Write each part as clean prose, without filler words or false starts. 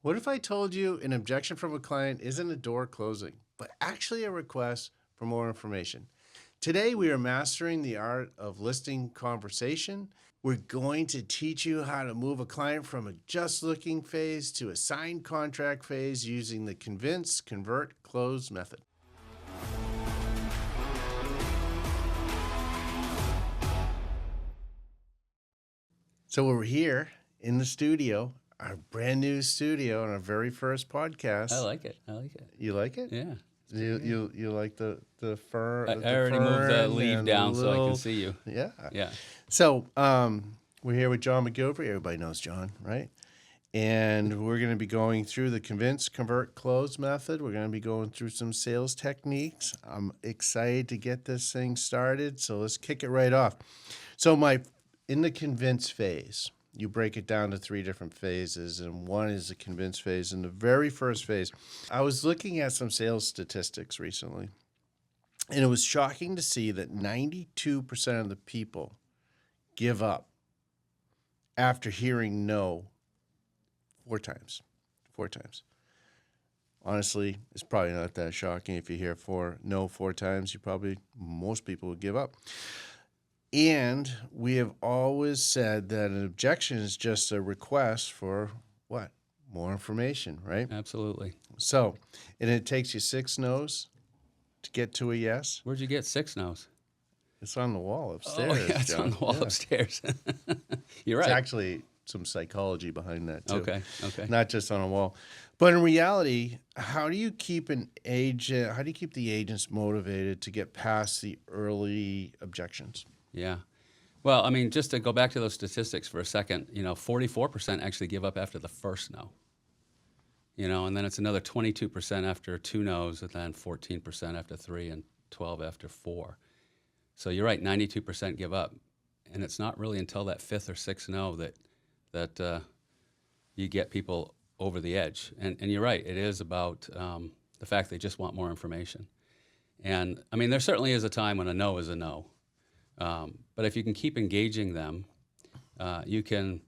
What if I told you an objection from a client isn't a door closing, but actually a request for more information? Today, we are mastering the art of listing conversation. We're going to teach you how to move a client from a just looking phase to a signed contract phase using the convince, convert, close method. So we're here in the studio, our brand new studio, on our very first podcast. I like it. You like it? Yeah. You like the fur? I already moved the leaf down so I can see you. Yeah. Yeah. So we're here with John MacGilvary. Everybody knows John, right? And we're going to be going through the convince, convert, close method. We're going to be going through some sales techniques. I'm excited to get this thing started. So let's kick it right off. So in the convince phase, you break it down to 3 different phases, and one is the convince phase. In the very first phase, I was looking at some sales statistics recently, and it was shocking to see that 92% of the people give up after hearing no 4 times. 4 times. Honestly, it's probably not that shocking. If you hear no 4 times, most people would give up. And we have always said that an objection is just a request for what? More information, right? Absolutely. So, and it takes you 6 no's to get to a yes. Where'd you get 6 no's? It's on the wall upstairs. Oh, yeah, it's on the wall upstairs. You're right. It's actually some psychology behind that, too. Okay. Not just on a wall. But in reality, how do you keep the agents motivated to get past the early objections? Yeah. Well, I mean, just to go back to those statistics for a second, 44% actually give up after the first no. And then it's another 22% after 2 no's, and then 14% after 3, and 12 after 4. So you're right, 92% give up. And it's not really until that 5th or 6th no that you get people over the edge. And you're right, it is about the fact they just want more information. And, I mean, there certainly is a time when a no is a no. But if you can keep engaging them, you can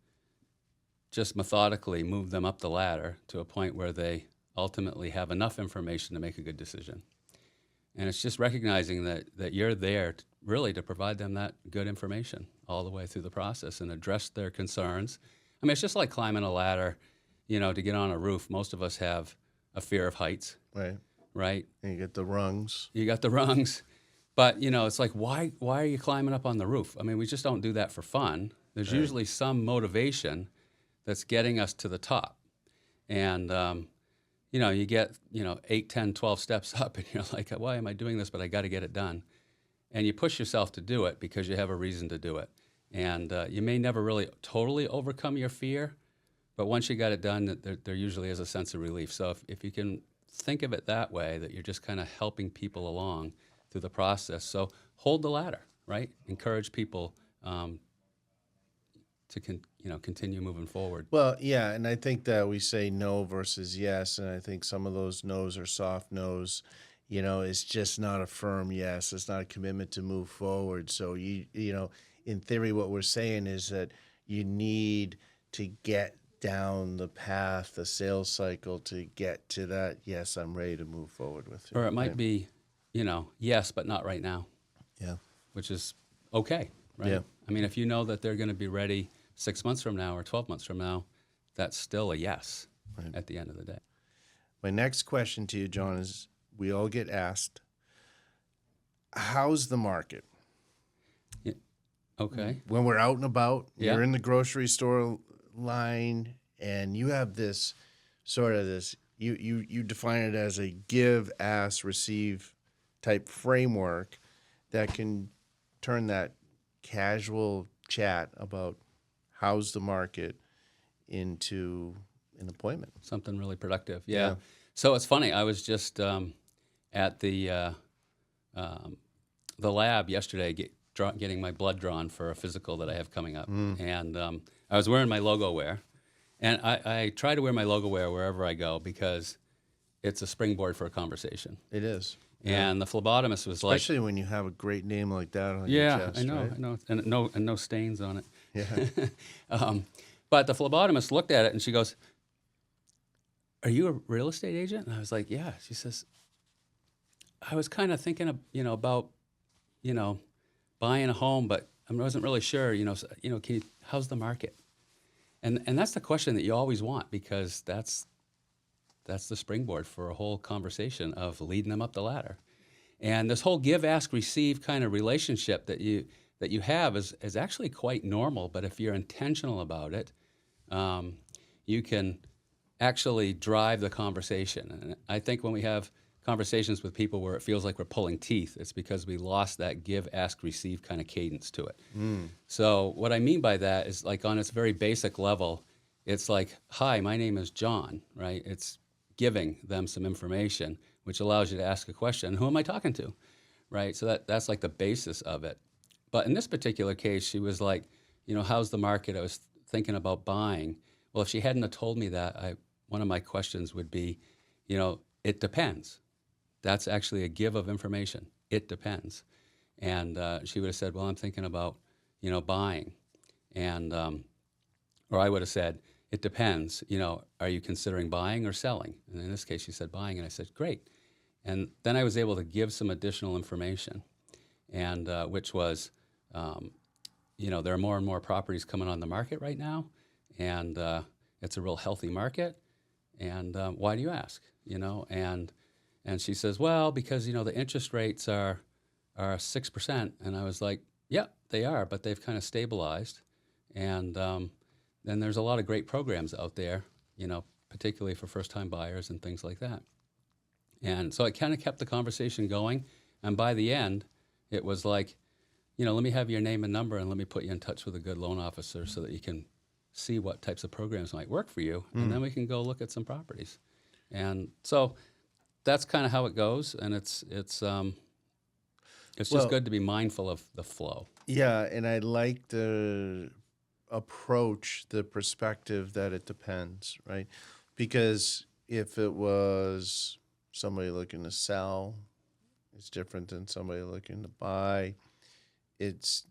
just methodically move them up the ladder to a point where they ultimately have enough information to make a good decision. And it's just recognizing that you're there really to provide them that good information all the way through the process and address their concerns. I mean, it's just like climbing a ladder, to get on a roof. Most of us have a fear of heights. Right? And you get the rungs. You got the rungs. But, it's like, why are you climbing up on the roof? I mean, we just don't do that for fun. There's usually some motivation that's getting us to the top. And, you get, 8, 10, 12 steps up, and you're like, why am I doing this? But I got to get it done. And you push yourself to do it because you have a reason to do it. And you may never really totally overcome your fear, but once you got it done, there usually is a sense of relief. So if you can think of it that way, that you're just kind of helping people along through the process. So hold the ladder, right? Encourage people to continue moving forward. Well, yeah, and I think that we say no versus yes, and I think some of those no's are soft no's. It's just not a firm yes. It's not a commitment to move forward. So in theory, what we're saying is that you need to get down the path, the sales cycle, to get to that yes, I'm ready to move forward with you. Or it might be, yes, but not right now. Yeah. Which is okay, right? Yeah. I mean, if you know that they're going to be ready 6 months from now or 12 months from now, that's still a yes at the end of the day. My next question to you, John, is we all get asked, how's the market? Yeah. Okay. When we're out and about, Yeah. you're in the grocery store line, and you have this you define it as a give, ask, receive type framework that can turn that casual chat about how's the market into an appointment. Something really productive. Yeah. So it's funny. I was just at the lab yesterday getting my blood drawn for a physical that I have coming up. And I was wearing my logo wear. And I try to wear my logo wear wherever I go because it's a springboard for a conversation. It is. And the phlebotomist was like... Especially when you have a great name like that on your chest. I know, right? I know. And no stains on it. Yeah. But the phlebotomist looked at it and she goes, are you a real estate agent? And I was like, yeah. She says, I was kind of thinking of, about, buying a home, but I wasn't really sure, how's the market? And that's the question that you always want, because that's the springboard for a whole conversation of leading them up the ladder. And this whole give, ask, receive kind of relationship that you have is actually quite normal. But if you're intentional about it, you can actually drive the conversation. And I think when we have conversations with people where it feels like we're pulling teeth, it's because we lost that give, ask, receive kind of cadence to it. So what I mean by that is, like, on its very basic level, it's like, hi, my name is John, right? It's giving them some information, which allows you to ask a question. Who am I talking to, right? So that's like the basis of it. But in this particular case, she was like, how's the market? I was thinking about buying. Well, if she hadn't have told me that, one of my questions would be, it depends. That's actually a give of information. It depends. And she would have said, well, I'm thinking about, buying. And, or I would have said, it depends, are you considering buying or selling? And in this case, she said buying, and I said, great. And then I was able to give some additional information, and which was, there are more and more properties coming on the market right now, and it's a real healthy market. And why do you ask? And she says, well, because the interest rates are 6%, and I was like, yeah, they are, but they've kind of stabilized, and then there's a lot of great programs out there, particularly for first-time buyers and things like that. And so it kind of kept the conversation going. And by the end, it was like, let me have your name and number, and let me put you in touch with a good loan officer so that you can see what types of programs might work for you, and then we can go look at some properties. And so that's kind of how it goes, and it's just good to be mindful of the flow. Yeah, and I like the approach, the perspective that it depends, right? Because if it was somebody looking to sell, it's different than somebody looking to buy. It's,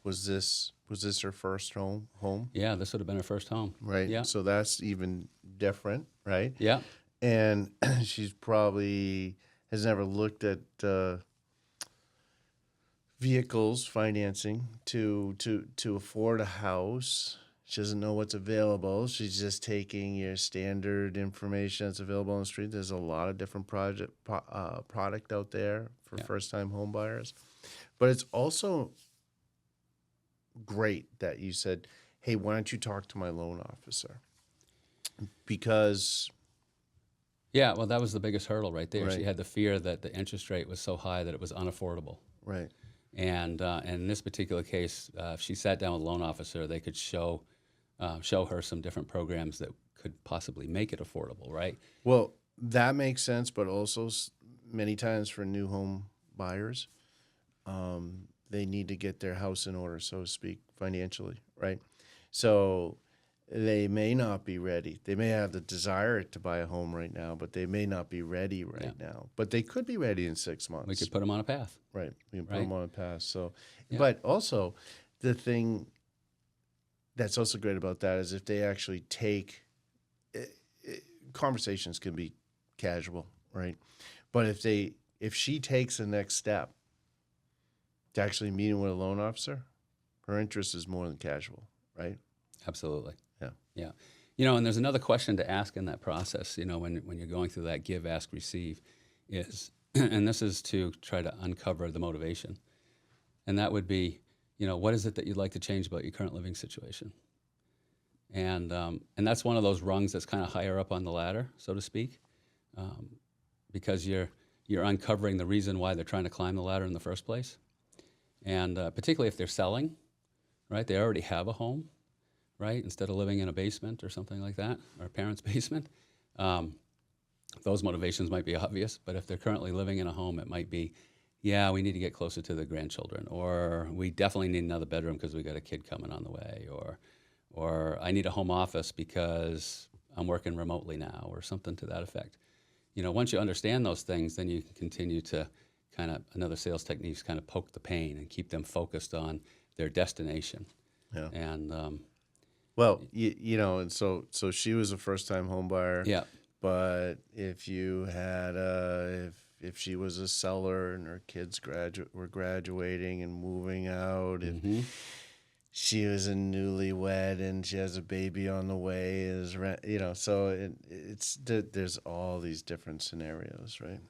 was this her first home? Yeah, this would have been her first home. Right. Yeah. So that's even different, right? Yeah. And she's probably has never looked at vehicles financing to afford a house. She doesn't know what's available. She's just taking your standard information that's available on the street. There's a lot of different product out there for first-time home buyers. But it's also great that you said, hey, why don't you talk to my loan officer? Because... Yeah, well, that was the biggest hurdle right there. Right. She had the fear that the interest rate was so high that it was unaffordable. Right. And in this particular case, if she sat down with a loan officer, they could show her some different programs that could possibly make it affordable, right? Well, that makes sense, but also many times for new home buyers, they need to get their house in order, so to speak, financially, right? So they may not be ready. They may have the desire to buy a home right now, but they may not be ready right now. But they could be ready in 6 months. We could put them on a path. Right. We can put them on a path. So, Yeah. But also the thing that's also great about that is if they actually take conversations can be casual, right? But if she takes the next step to actually meeting with a loan officer, her interest is more than casual, right? Absolutely. Yeah. Yeah. And there's another question to ask in that process, when you're going through that give, ask, receive is, and this is to try to uncover the motivation. And that would be, what is it that you'd like to change about your current living situation? And that's one of those rungs that's kind of higher up on the ladder, so to speak, because you're uncovering the reason why they're trying to climb the ladder in the first place. And particularly if they're selling, right? They already have a home, right? Instead of living in a basement or something like that, or a parent's basement. Those motivations might be obvious, but if they're currently living in a home, it might be, yeah, we need to get closer to the grandchildren, or we definitely need another bedroom because we got a kid coming on the way, or I need a home office because I'm working remotely now, or something to that effect. Once you understand those things, then you can continue to another sales technique is kind of poke the pain and keep them focused on their destination. Yeah. And Well, you know, and so she was a first time home buyer. Yeah. But if you had if she was a seller and her kids were graduating and moving out, if she was a newlywed and she has a baby on the way, you know, so there's all these different scenarios, right?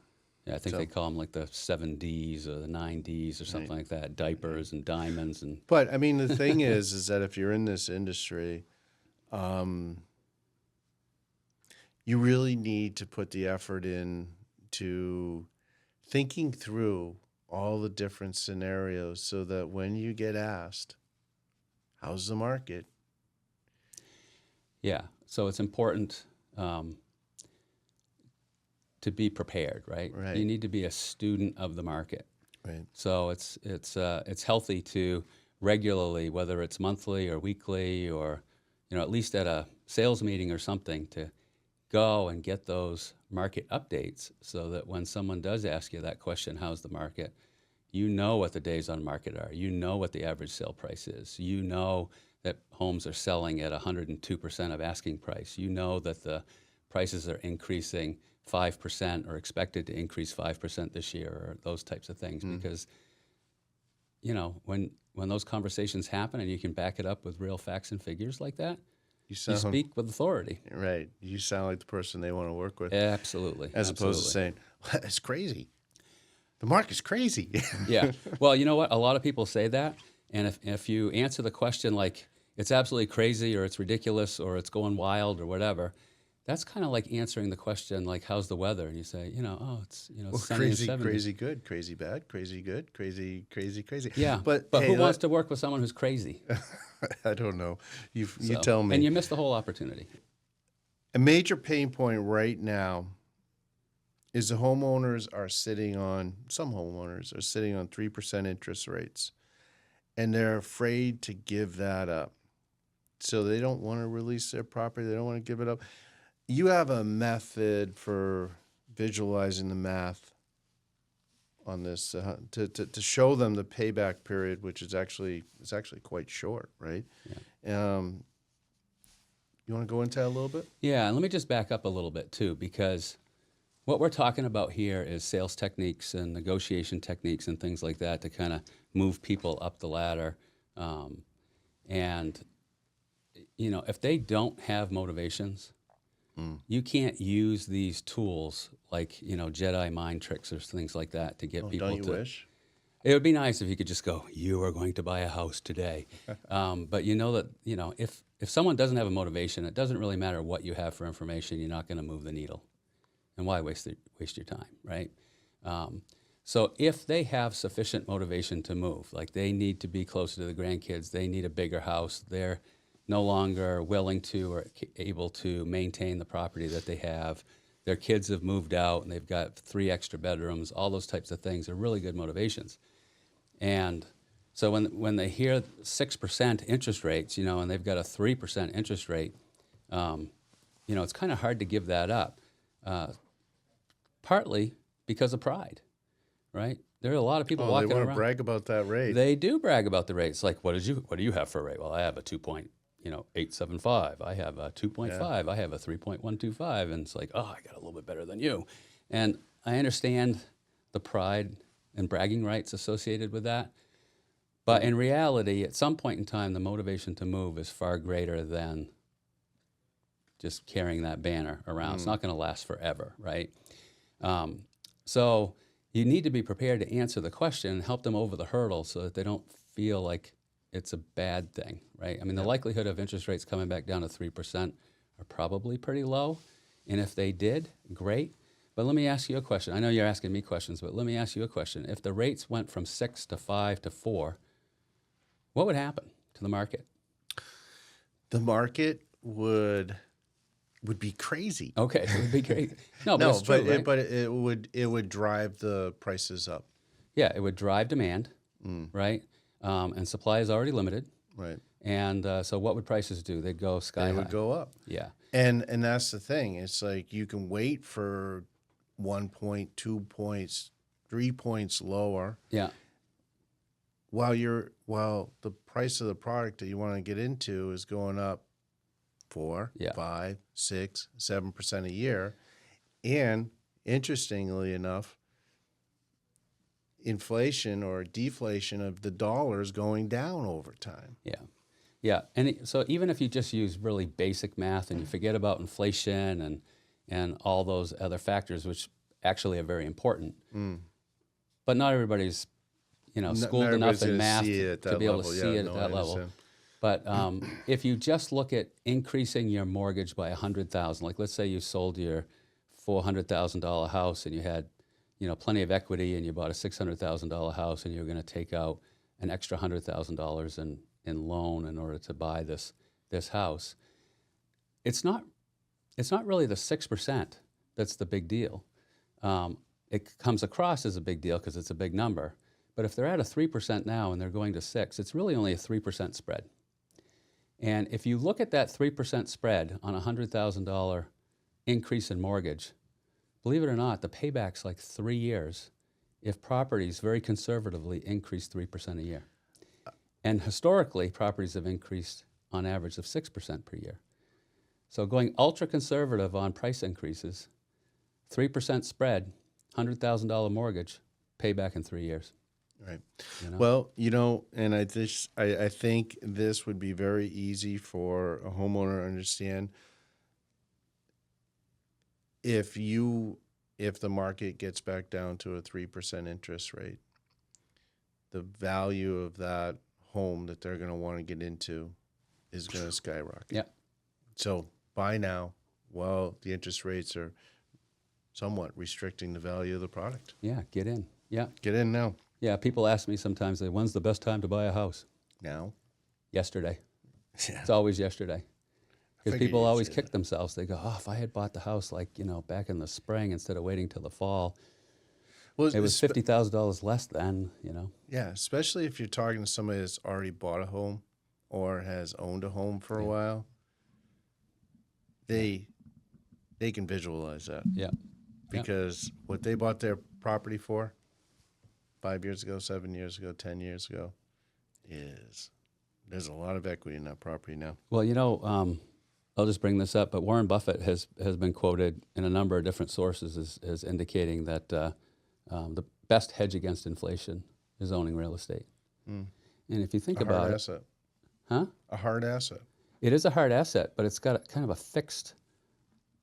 Yeah, I think they call them like the 7Ds or the 9Ds or something like that, diapers and diamonds. And But I mean, the thing is that if you're in this industry, you really need to put the effort in to thinking through all the different scenarios so that when you get asked, how's the market? yeah, so it's important to be prepared, right? Right. You need to be a student of the market. Right. So it's healthy to regularly, whether it's monthly or weekly or, you know, at least at a sales meeting or something, to go and get those market updates so that when someone does ask you that question, how's the market, you know what the days on market are. You know what the average sale price is. You know that homes are selling at 102% of asking price. You know that the prices are increasing 5% or expected to increase 5% this year, or those types of things. Because, you know, when those conversations happen and you can back it up with real facts and figures like that, you speak with authority. Right. You sound like the person they want to work with. Absolutely. As opposed to saying, well, it's crazy. The market's crazy. Yeah. Well, you know what? A lot of people say that. And if you answer the question like it's absolutely crazy or it's ridiculous or it's going wild or whatever, that's kind of like answering the question like, how's the weather? And you say, you know, oh, it's, you know, Well, sunny crazy, and 70s. crazy good, crazy bad, crazy good, crazy, crazy, crazy. Yeah. But hey, who wants to work with someone who's crazy? I don't know. You So- tell me. And you miss the whole opportunity. A major pain point right now is some homeowners are sitting on 3% interest rates, and they're afraid to give that up. So they don't want to release their property. They don't want to give it up. You have a method for visualizing the math on this to show them the payback period, which is actually quite short, right? Yeah. You want to go into that a little bit? Yeah, and let me just back up a little bit too, because what we're talking about here is sales techniques and negotiation techniques and things like that to kind of move people up the ladder. And, you know, if they don't have motivations, you can't use these tools like, you know, Jedi mind tricks or things like that to get people Don't you to. wish? It would be nice if you could just go, you are going to buy a house today. But you know that, you know, if someone doesn't have a motivation, it doesn't really matter what you have for information, you're not going to move the needle. And why waste your time, right? So if they have sufficient motivation to move, like they need to be closer to the grandkids, they need a bigger house, they're no longer willing to or able to maintain the property that they have, their kids have moved out and they've got 3 extra bedrooms, all those types of things are really good motivations. And so when they hear 6% interest rates, you know, and they've got a 3% interest rate, you know, it's kind of hard to give that up. Partly because of pride, right? There are a lot of people walking they want around. to brag about that rate. They do brag about the rates. Like, what do you have for a rate? Well, I have a 2.875. I have a 2.5. I have a 3.125. And it's like, oh, I got a little bit better than you. And I understand the pride and bragging rights associated with that. But in reality, at some point in time, the motivation to move is far greater than just carrying that banner around. It's not going to last forever, right? So you need to be prepared to answer the question and help them over the hurdle so that they don't feel like it's a bad thing, right? I mean, the likelihood of interest rates coming back down to 3% are probably pretty low. And if they did, great. But let me ask you a question. I know you're asking me questions, but let me ask you a question. If the rates went from 6 to 5 to 4, what would happen to the market? The market would be crazy. Okay, it would be great. No, but it's true, right? But it would drive the prices up. Yeah, it would drive demand, right? And supply is already limited. Right. And so what would prices do? They'd go sky high. They would go up. Yeah. And that's the thing. It's like you can wait for 1 point, 2 points, 3 points lower. Yeah. While the price of the product that you want to get into is going up 4, Yeah. 5, 6, 7% a year. And interestingly enough, inflation or deflation of the dollar is going down over time. Yeah. Yeah. So even if you just use really basic math and you forget about inflation and all those other factors, which actually are very important, but not everybody's, schooled Not enough everybody's in gonna math see it at to that be able level. to Yeah, see it no, at I that level. understand. But if you just look at increasing your mortgage by $100,000, like let's say you sold your $400,000 house and you had, plenty of equity and you bought a $600,000 house and you're going to take out an extra $100,000 in loan in order to buy this house. It's not really the 6% that's the big deal. It comes across as a big deal because it's a big number. But if they're at a 3% now and they're going to 6%, it's really only a 3% spread. And if you look at that 3% spread on a $100,000 increase in mortgage, believe it or not, the payback's like 3 years if properties very conservatively increase 3% a year. And historically, properties have increased on average of 6% per year. So going ultra conservative on price increases, 3% spread, $100,000 mortgage, payback in 3 years. Right. Well, and I think this would be very easy for a homeowner to understand. If the market gets back down to a 3% interest rate, the value of that home that they're going to want to get into is going to skyrocket. Yeah. So buy now while the interest rates are somewhat restricting the value of the product. Yeah, get in. Yeah. Get in now. Yeah, people ask me sometimes, when's the best time to buy a house? Now. Yesterday. Yeah. It's always yesterday. Because figured people you'd always say kick themselves. They go, if I had bought the house back in the spring instead of waiting till the fall, Well, it was $50,000 less then, Yeah, especially if you're talking to somebody that's already bought a home or has owned a home for a while. They can visualize that. Yeah. Because what they bought their property for 5 years ago, 7 years ago, 10 years ago there's a lot of equity in that property now. Well, I'll just bring this up, but Warren Buffett has been quoted in a number of different sources as indicating that the best hedge against inflation is owning real estate. And if you think about it, asset. huh? A hard asset. It is a hard asset, but it's got kind of a fixed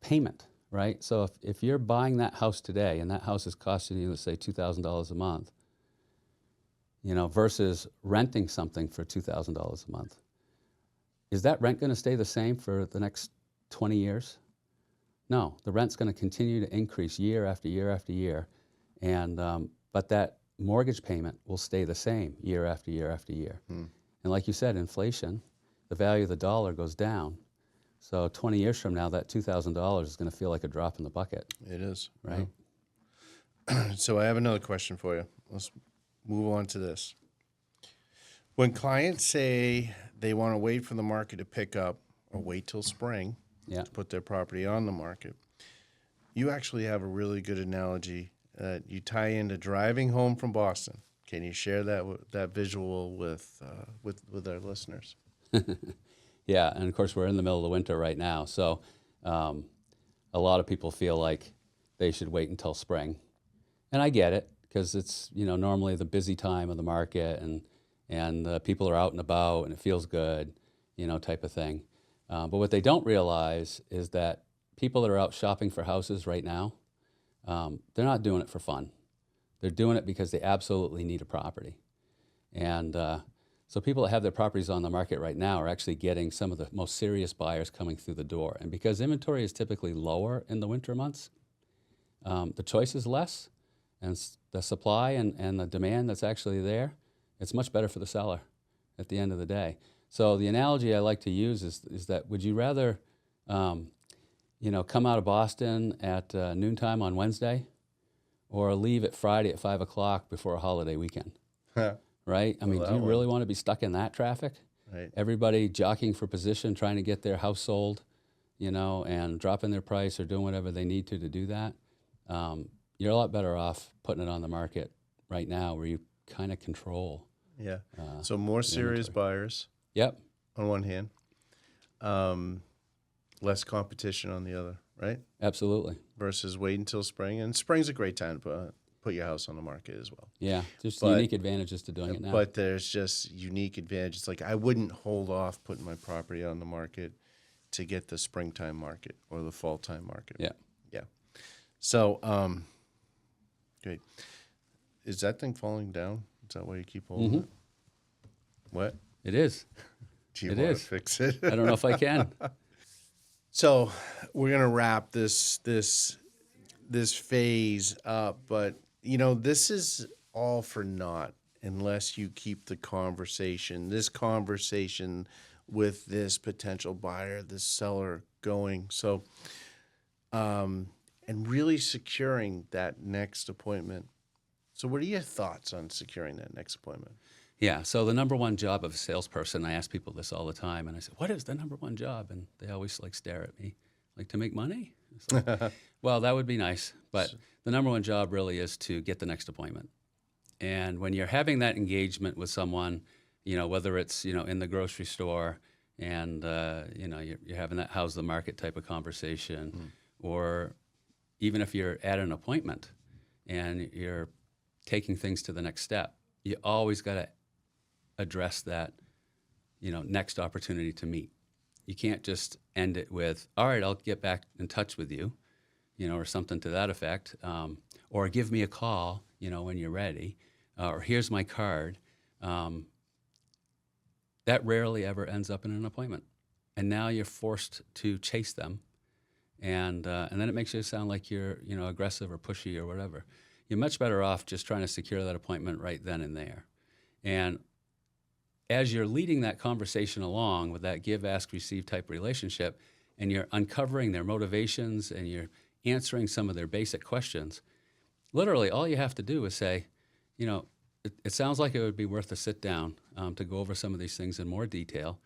payment, right? So if you're buying that house today and that house is costing you, let's say, $2,000 a month, versus renting something for $2,000 a month, is that rent going to stay the same for the next 20 years? No, the rent's going to continue to increase year after year after year, and but that mortgage payment will stay the same year after year after year. And like you said, inflation, the value of the dollar goes down. So 20 years from now, that $2,000 is going to feel like a drop in the bucket. It is. Right. Yeah. So I have another question for you. Let's move on to this. When clients say they want to wait for the market to pick up or wait till spring Yeah. to put their property on the market, you actually have a really good analogy that you tie into driving home from Boston. Can you share that visual with our listeners? Yeah, and of course we're in the middle of the winter right now, so a lot of people feel like they should wait until spring, and I get it because it's normally the busy time of the market and people are out and about and it feels good, type of thing. But what they don't realize is that people that are out shopping for houses right now, they're not doing it for fun. They're doing it because they absolutely need a property, and so people that have their properties on the market right now are actually getting some of the most serious buyers coming through the door. And because inventory is typically lower in the winter months, the choice is less, and the supply and the demand that's actually there, it's much better for the seller at the end of the day. So the analogy I like to use is that would you rather come out of Boston at noontime on Wednesday or leave at Friday at 5 o'clock before a holiday weekend? Right? I mean, do you really want to be stuck in that traffic? Right. Everybody jockeying for position, trying to get their house sold, and dropping their price or doing whatever they need to do that. You're a lot better off putting it on the market right now where you kind of control. Yeah. So more serious buyers. Yep. On one hand, Less competition on the other, right? Absolutely. Versus wait until spring. And spring's a great time to put your house on the market as well. Yeah, just But- unique advantages to doing it now. But there's just unique advantages. Like I wouldn't hold off putting my property on the market to get the springtime market or the fall time market. Yeah. Yeah. So, great. Is that thing falling down? Is that why you keep holding it? What? It is. Do you It want is. to fix it? I don't know if I can. So we're gonna wrap this phase up, but this is all for naught unless you keep this conversation with this potential buyer, this seller going. So, and really securing that next appointment. So, what are your thoughts on securing that next appointment? Yeah. So the number one job of a salesperson, I ask people this all the time, and I say, "What is the number one job?" And they always stare at me, like, to make money. It's like, well, that would be nice, but the number one job really is to get the next appointment. And when you're having that engagement with someone, whether it's in the grocery store, and you're having that how's the market type of conversation, or even if you're at an appointment and you're taking things to the next step, you always got to address that, next opportunity to meet. You can't just end it with, all right, I'll get back in touch with you, or something to that effect, or give me a call, when you're ready, or here's my card. That rarely ever ends up in an appointment. And now you're forced to chase them. And then it makes you sound like you're, aggressive or pushy or whatever. You're much better off just trying to secure that appointment right then and there. And as you're leading that conversation along with that give, ask, receive type relationship, and you're uncovering their motivations and you're answering some of their basic questions, literally all you have to do is say, it sounds like it would be worth a sit down to go over some of these things in more detail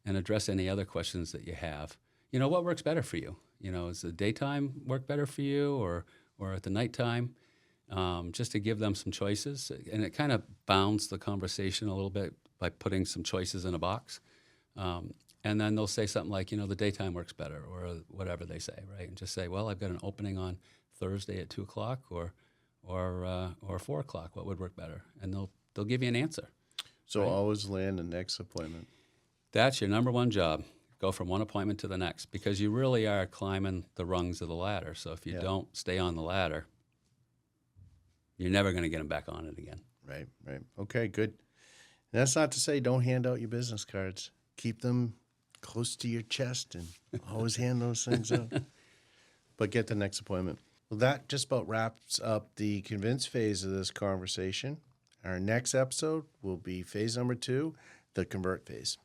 and address any other questions that you have. What works better for you? Is the daytime work better for you or at the nighttime? Just to give them some choices. And it kind of bounds the conversation a little bit by putting some choices in a box. And then they'll say something like, the daytime works better or whatever they say, right? And just say, well, I've got an opening on Thursday at 2 o'clock or 4 o'clock. What would work better? And they'll give you an answer. So always land the next appointment. That's your number one job. Go from one appointment to the next because you really are climbing the rungs of the ladder. So if you don't stay on the ladder, you're never going to get them back on it again. Right. Okay, good. And that's not to say don't hand out your business cards. Keep them close to your chest and always hand those things out. But get the next appointment. Well, that just about wraps up the convince phase of this conversation. Our next episode will be phase number 2, the convert phase.